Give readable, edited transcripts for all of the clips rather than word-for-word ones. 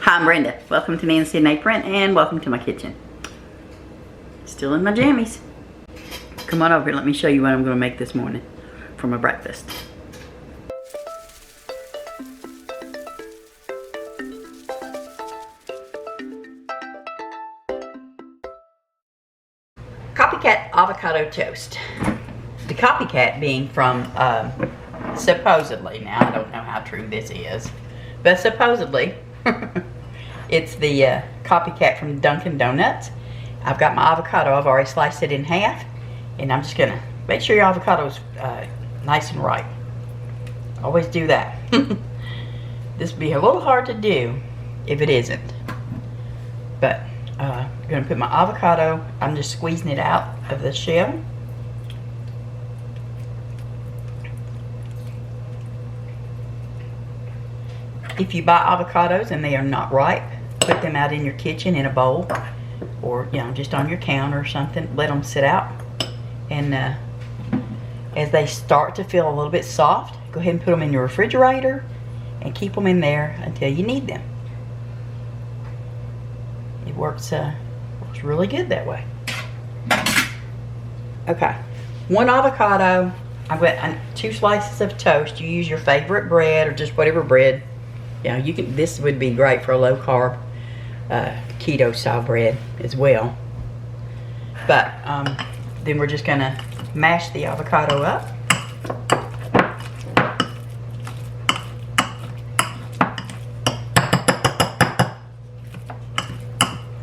Hi, I'm Brenda. Welcome to Nancy and Apron, and welcome to my kitchen. Still in my jammies. Come on over here, let me show you what I'm going to make this morning for my breakfast. Copycat avocado toast. The copycat being from, supposedly, now I don't know how true this is, but supposedly, it's the copycat from Dunkin' Donuts. I've got my avocado. I've already sliced it in half. And I'm just going to make sure your avocado's nice and ripe. Always do that. This would be a little hard to do if it isn't. But I'm going to put my avocado, I'm just squeezing it out of the shell. If you buy avocados and they are not ripe, put them out in your kitchen in a bowl or, you know, just on your counter or something. Let them sit out. And as they start to feel a little bit soft, go ahead and put them in your refrigerator and keep them in there until you need them. It works really good that way. Okay, one avocado. I've got 2 slices of toast. You use your favorite bread or just whatever bread. You know, you can. This would be great for a low carb, keto style bread as well. But then we're just gonna mash the avocado up.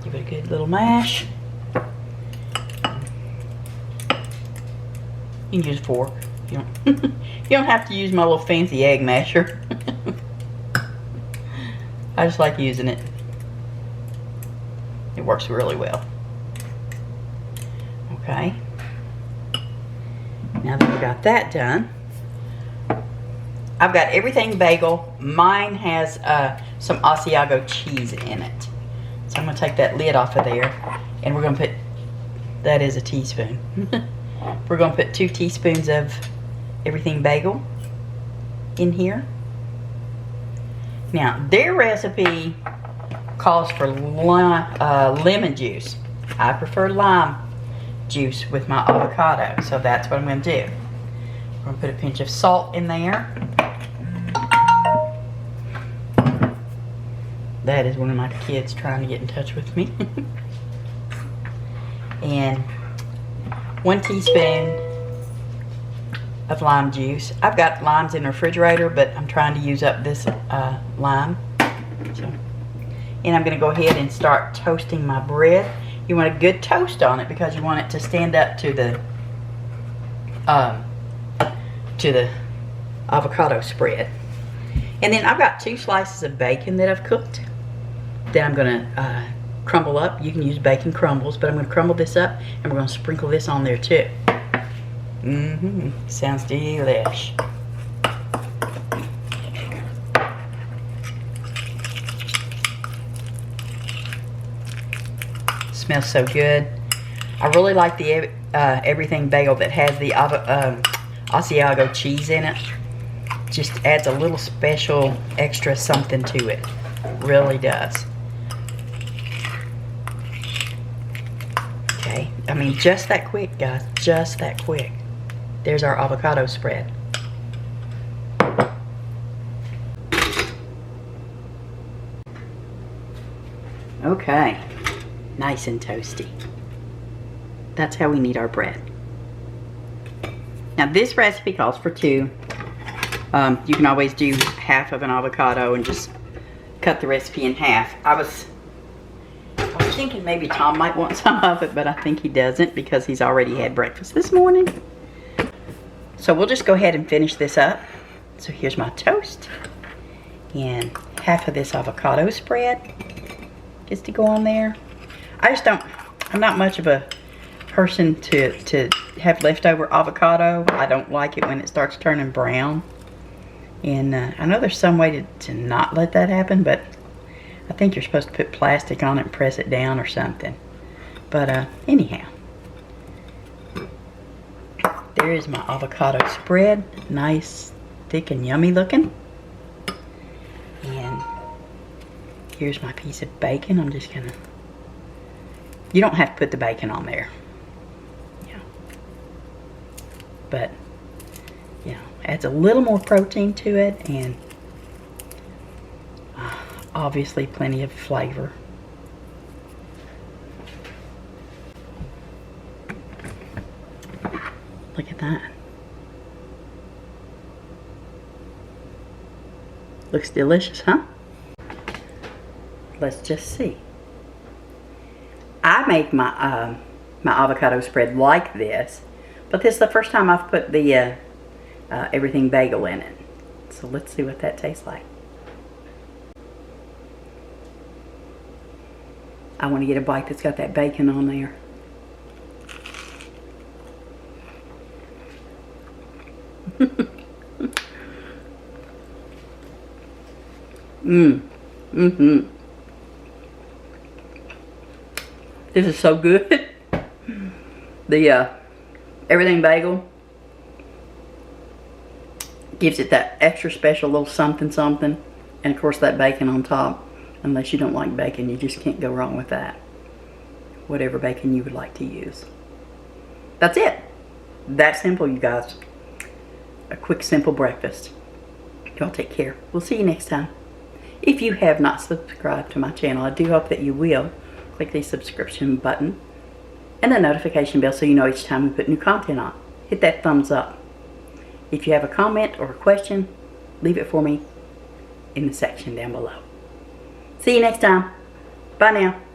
Give it a good little mash. You can use a fork. You don't, you don't have to use my little fancy egg masher. I just like using it. It works really well. Okay. Now that we got that done, I've got everything bagel. Mine has some Asiago cheese in it. So I'm going to take that lid off of there, and we're going to put, that is a teaspoon. We're going to put 2 teaspoons of everything bagel in here. Now, their recipe calls for lemon juice. I prefer lime juice with my avocado, so that's what I'm going to do. I'm going to put a pinch of salt in there. That is one of my kids trying to get in touch with me. And 1 teaspoon of lime juice. I've got limes in the refrigerator, but I'm trying to use up this lime. So, and I'm going to go ahead and start toasting my bread. You want a good toast on it because you want it to stand up to the avocado spread. And then I've got 2 slices of bacon that I've cooked that I'm going to crumble up. You can use bacon crumbles, but I'm going to crumble this up and we're going to sprinkle this on there too. Sounds delish. Smells so good. I really like the everything bagel that has the Asiago cheese in it. Just adds a little special extra something to it. Really does. Okay, I mean just that quick, guys. Just that quick. There's our avocado spread. Okay, nice and toasty. That's how we need our bread. Now this recipe calls for 2. You can always do half of an avocado and just cut the recipe in half. I was thinking maybe Tom might want some of it, but I think he doesn't because he's already had breakfast this morning. So we'll just go ahead and finish this up. So here's my toast. And half of this avocado spread gets to go on there. I'm not much of a person to have leftover avocado. I don't like it when it starts turning brown. And I know there's some way to not let that happen, but I think you're supposed to put plastic on it and press it down or something. But anyhow. There is my avocado spread. Nice, thick, and yummy looking. And Here's my piece of bacon. I'm just gonna, you don't have to put the bacon on there. Yeah. But, you know, adds a little more protein to it, and obviously plenty of flavor. Look at that. Looks delicious, huh? Let's just see. I make my my avocado spread like this, but this is the first time I've put the everything bagel in it. So let's see what that tastes like. I want to get a bite that's got that bacon on there. This is so good. The everything bagel gives it that extra special little something something, and of course that bacon on top. Unless you don't like bacon, you just can't go wrong with that. Whatever bacon you would like to use. That's it. That simple, you guys. A quick, simple breakfast. Y'all take care. We'll see you next time. If you have not subscribed to my channel, I do hope that you will. Click the subscription button and the notification bell so you know each time we put new content on. Hit that thumbs up. If you have a comment or a question, leave it for me in the section down below. See you next time. Bye now.